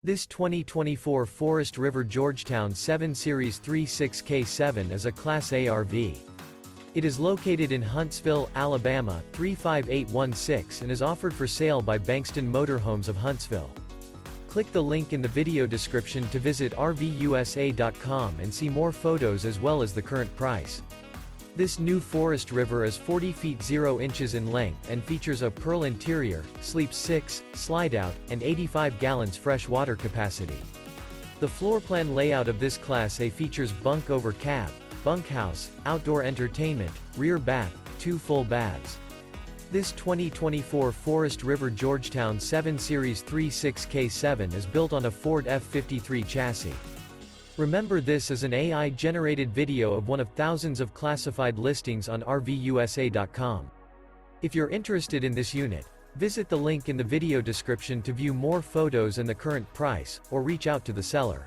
This 2024 Forest River Georgetown 7 Series 36K7 is a Class A RV. It is located in Huntsville, Alabama, 35816 and is offered for sale by Bankston Motorhomes of Huntsville. Click the link in the video description to visit RVUSA.com and see more photos as well as the current price. This new Forest River is 40 feet 0 inches in length and features a pearl interior, sleeps 6, slide-out, and 85 gallons fresh water capacity. The floor plan layout of this Class A features bunk over cab, bunkhouse, outdoor entertainment, rear bath, 2 full baths. This 2024 Forest River Georgetown 7 Series 36K7 is built on a Ford F53 chassis. Remember, this is an AI-generated video of one of thousands of classified listings on RVUSA.com. If you're interested in this unit, visit the link in the video description to view more photos and the current price, or reach out to the seller.